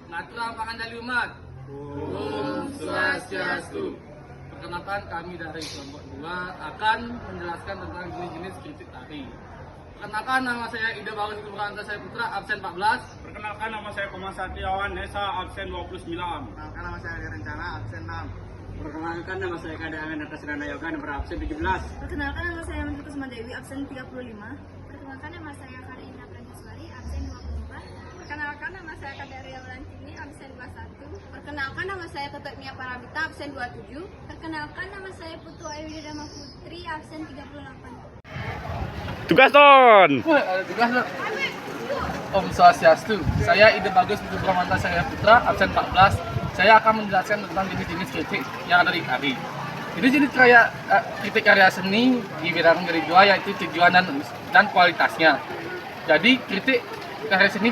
Natura Pangandali Umat. Om Swastiastu. Perkenalkan, kami dari kelompok 2 akan menjelaskan tentang jenis-jenis kritik tari. Perkenalkan, nama saya Ida Bagus Puranta saya Putra, absen 14. Perkenalkan, nama saya Komar Satriawan Nesa, absen 29. Perkenalkan, nama saya Adi Rencana, absen 6. Perkenalkan, nama saya Kada Amin Atas Rana Yoga, nomor absen 17. Perkenalkan, nama saya Menteri Kusuma Dewi, absen 35. Perkenalkan, nama saya Karina Pranjaswari, absen 24. Perkenalkan, nama saya Kadaria Lancini, absen 21. Perkenalkan, nama saya Ketuk Mia Paramita, absen 27. Perkenalkan, nama saya Putu Ayudi Dama Putri, absen 38. Tugas Ton! Ada tugas loh. Om Swastiastu. Saya Ida Bagus Puranta saya Putra, absen 14. Saya akan menjelaskan tentang jenis-jenis kritik yang ada di tari. Jenis-jenis kritik karya seni di bidang dari dua, yaitu tujuan dan kualitasnya. Jadi kritik karya seni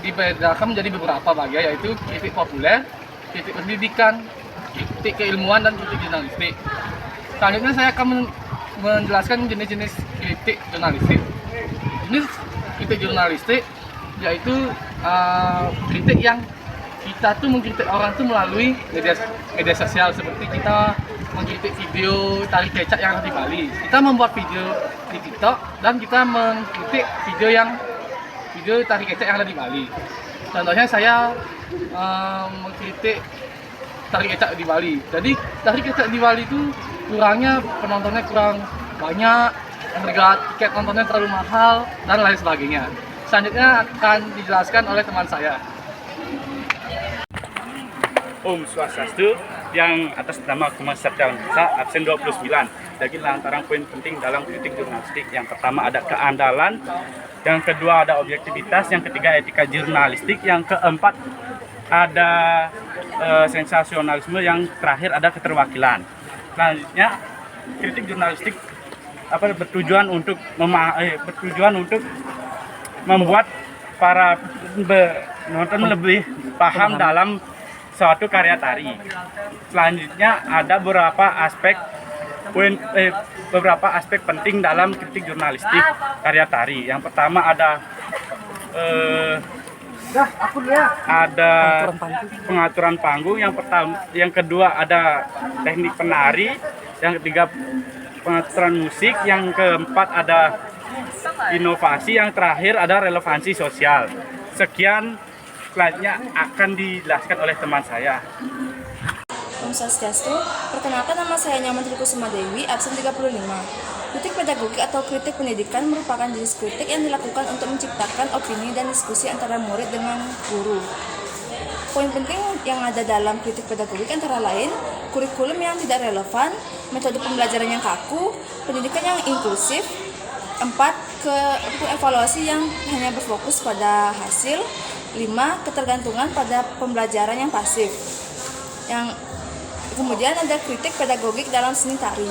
dibedakan menjadi beberapa bagian, yaitu kritik populer, kritik pendidikan, kritik keilmuan, dan kritik jurnalistik. Selanjutnya saya akan menjelaskan jenis-jenis kritik jurnalistik. Jenis kritik jurnalistik yaitu kritik yang kita tuh mengkritik orang tuh melalui media sosial, seperti kita mengkritik video tari kecak yang ada di Bali. Kita membuat video di TikTok dan kita mengkritik video tari kecak yang ada di Bali. Contohnya saya mengkritik tari kecak di Bali. Jadi tari kecak di Bali itu kurangnya penontonnya kurang banyak, harga tiket nontonnya terlalu mahal, dan lain sebagainya. Selanjutnya akan dijelaskan oleh teman saya. Om Swastiastu, yang atas nama Komar Satriawan Nesa, absen 29. Jadi lantaran poin penting dalam kritik jurnalistik. Yang pertama ada keandalan, yang kedua ada objektivitas, yang ketiga etika jurnalistik, yang keempat ada sensasionalisme, yang terakhir ada keterwakilan. Selanjutnya kritik jurnalistik bertujuan untuk membuat para penonton lebih paham dalam suatu karya tari. Selanjutnya ada beberapa aspek penting dalam kritik jurnalistik karya tari. Yang pertama ada pengaturan panggung, yang kedua ada teknik penari, yang ketiga pengaturan musik, yang keempat ada inovasi, yang terakhir ada relevansi sosial. Sekian, selanjutnya akan dijelaskan oleh teman saya. Om Swastiastu. Perkenalkan, nama saya Menteri Kusuma Dewi, absen 35. Kritik pedagogik atau kritik pendidikan merupakan jenis kritik yang dilakukan untuk menciptakan opini dan diskusi antara murid dengan guru. Poin penting yang ada dalam kritik pedagogik antara lain kurikulum yang tidak relevan, metode pembelajaran yang kaku, pendidikan yang inklusif. 4. Evaluasi yang hanya berfokus pada hasil. 5. Ketergantungan pada pembelajaran yang pasif. Kemudian ada kritik pedagogik dalam seni tari.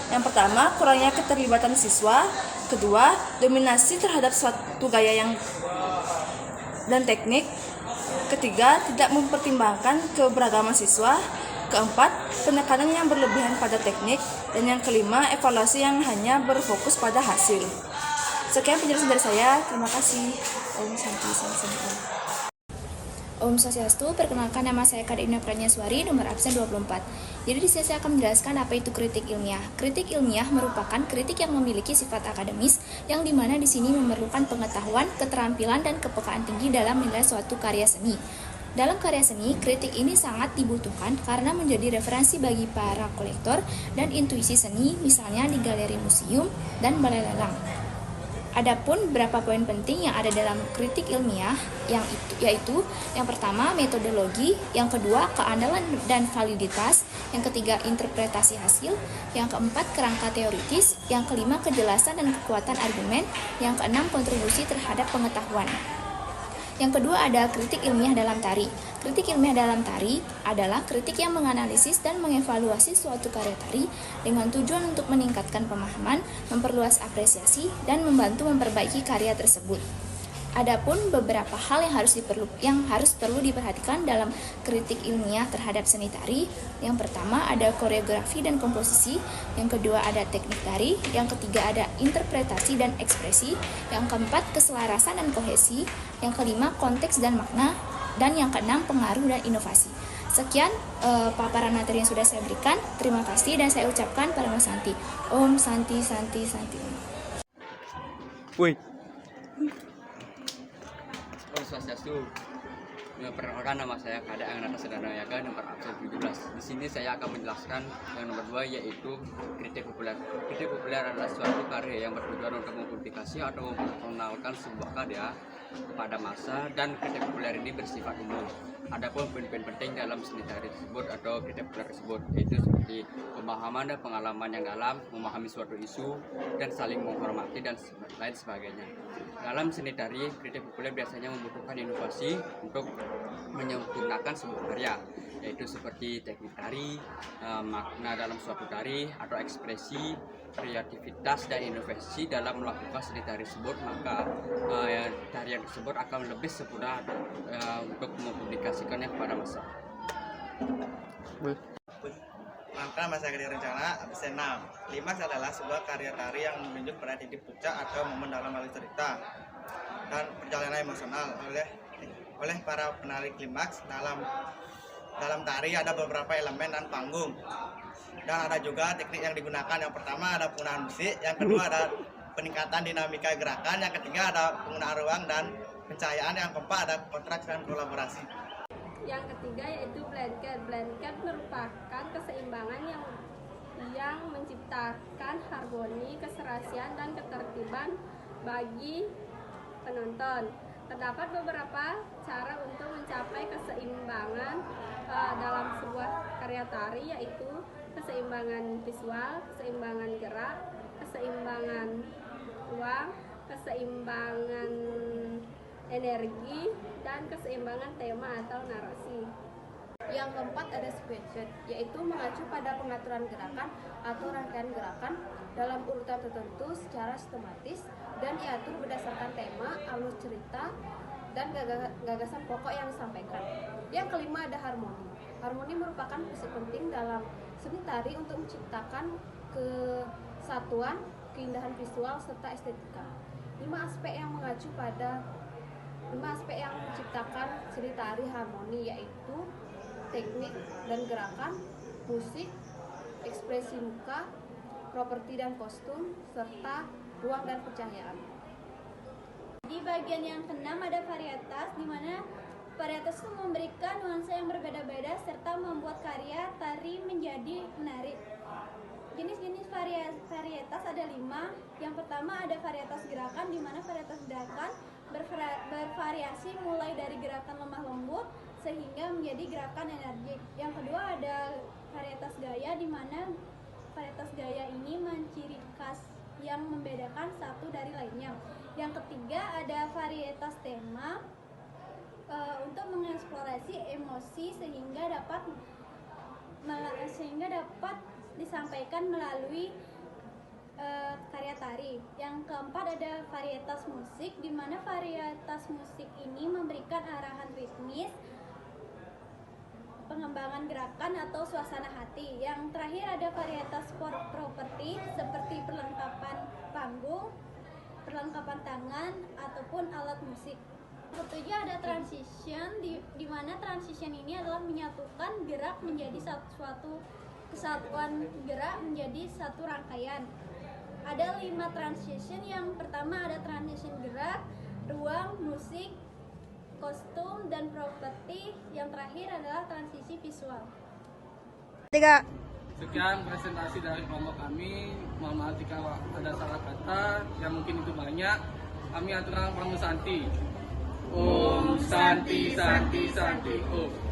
Yang pertama, kurangnya keterlibatan siswa. Kedua, dominasi terhadap suatu gaya dan teknik. Ketiga, tidak mempertimbangkan keberagaman siswa. Keempat, penekanan yang berlebihan pada teknik. Dan yang kelima, evaluasi yang hanya berfokus pada hasil. Sekian penjelasan dari saya. Terima kasih. Om Santi Santi. Om Swastiastu. Perkenalkan, nama saya Karina Pranjaswari, nomor absen 24. Jadi di sini saya akan menjelaskan apa itu kritik ilmiah. Kritik ilmiah merupakan kritik yang memiliki sifat akademis, yang dimana di sini memerlukan pengetahuan, keterampilan, dan kepekaan tinggi dalam menilai suatu karya seni. Dalam karya seni, kritik ini sangat dibutuhkan karena menjadi referensi bagi para kolektor dan intuisi seni, misalnya di galeri museum dan balai lelang. Adapun beberapa poin penting yang ada dalam kritik ilmiah yaitu yang pertama metodologi, yang kedua keandalan dan validitas, yang ketiga interpretasi hasil, yang keempat kerangka teoritis, yang kelima kejelasan dan kekuatan argumen, yang keenam kontribusi terhadap pengetahuan. Yang kedua ada kritik ilmiah dalam tari. Kritik ilmiah dalam tari adalah kritik yang menganalisis dan mengevaluasi suatu karya tari dengan tujuan untuk meningkatkan pemahaman, memperluas apresiasi, dan membantu memperbaiki karya tersebut. Adapun beberapa hal yang harus perlu diperhatikan dalam kritik ilmiah terhadap seni tari. Yang pertama ada koreografi dan komposisi, yang kedua ada teknik tari, yang ketiga ada interpretasi dan ekspresi, yang keempat keselarasan dan kohesi, yang kelima konteks dan makna, Dan yang keenam, pengaruh dan inovasi. Sekian paparan materi yang sudah saya berikan. Terima kasih dan saya ucapkan Parama Santi. Om Santi Santi Santi. Woi. Om Swastiastu. Perkenalkan, nama saya Kade Anggara Sedanayaga nomor absen 17. Di sini saya akan menjelaskan yang nomor 2, yaitu kritik populer. Kritik populer adalah suatu karya yang bertujuan untuk mempublikasi atau memperkenalkan sebuah karya kepada massa, dan kritik populer ini bersifat umum. Adapun poin-poin penting dalam seni tari tersebut atau kritik populer tersebut yaitu seperti pemahaman dan pengalaman yang dalam, memahami suatu isu, dan saling menghormati dan lain sebagainya. Dalam seni tari, kritik populer biasanya membutuhkan inovasi untuk menyempurnakan sebuah karya, yaitu seperti teknik tari, makna dalam suatu tari, atau ekspresi, kreativitas, dan inovasi dalam melakukan seni tari tersebut. Maka tarian tersebut akan lebih sempurna untuk mempublikasikannya kepada massa. Maka nama saya Kade Rencana absen 6. Klimaks adalah sebuah karya tari yang menunjuk pada titik puncak atau momen dalam alur cerita dan perjalanan emosional oleh para penari klimaks. Dalam tari ada beberapa elemen dan panggung, dan ada juga teknik yang digunakan. Yang pertama ada penggunaan musik, yang kedua ada peningkatan dinamika gerakan, yang ketiga ada penggunaan ruang dan pencahayaan, yang keempat ada kontrak dan kolaborasi. Yang ketiga yaitu blanket. Blanket merupakan keseimbangan yang menciptakan harmoni, keserasian, dan ketertiban bagi penonton. Terdapat beberapa cara untuk mencapai keseimbangan dalam sebuah karya tari, yaitu keseimbangan visual, keseimbangan gerak, keseimbangan ruang, keseimbangan energi, dan keseimbangan tema atau narasi. Yang keempat ada sequence, yaitu mengacu pada pengaturan gerakan atau rangkaian gerakan dalam urutan tertentu secara sistematis dan diatur berdasarkan tema, alur cerita, dan gagasan pokok yang disampaikan. Yang kelima ada harmoni. Harmoni merupakan fungsi penting dalam seni tari untuk menciptakan kesatuan, keindahan visual, serta estetika. 5 aspek yang menciptakan seni tari harmoni, yaitu teknik dan gerakan, musik, ekspresi muka, properti dan kostum, serta ruang dan pencahayaan. Di bagian yang keenam ada varietas, di mana varietas itu memberikan nuansa yang berbeda-beda serta membuat karya tari menjadi menarik. Jenis-jenis varietas ada 5. Yang pertama ada varietas gerakan, di mana varietas gerakan bervariasi mulai dari gerakan lemah lembut sehingga menjadi gerakan energik. Yang kedua ada varietas gaya, di mana varietas gaya ini menciri khas yang membedakan satu dari lainnya. Yang ketiga ada varietas tema untuk mengeksplorasi emosi sehingga dapat disampaikan melalui karya tari. Yang keempat ada varietas musik, di mana varietas musik ini memberikan arahan ritmis, pengembangan gerakan atau suasana hati. Yang terakhir ada varietas properti seperti perlengkapan panggung, perlengkapan tangan, ataupun alat musik. Ketujuh ada transition, di mana transition ini adalah menyatukan gerak menjadi suatu kesatuan gerak menjadi satu rangkaian. Ada 5 transition. Yang pertama ada transition gerak, ruang, musik, kostum, dan properti. Yang terakhir adalah transisi visual. Sekian presentasi dari kelompok kami. Mohon maaf jika ada salah kata, yang mungkin itu banyak. Kami aturan Parama Santi. Om Santi Santi Santi Om.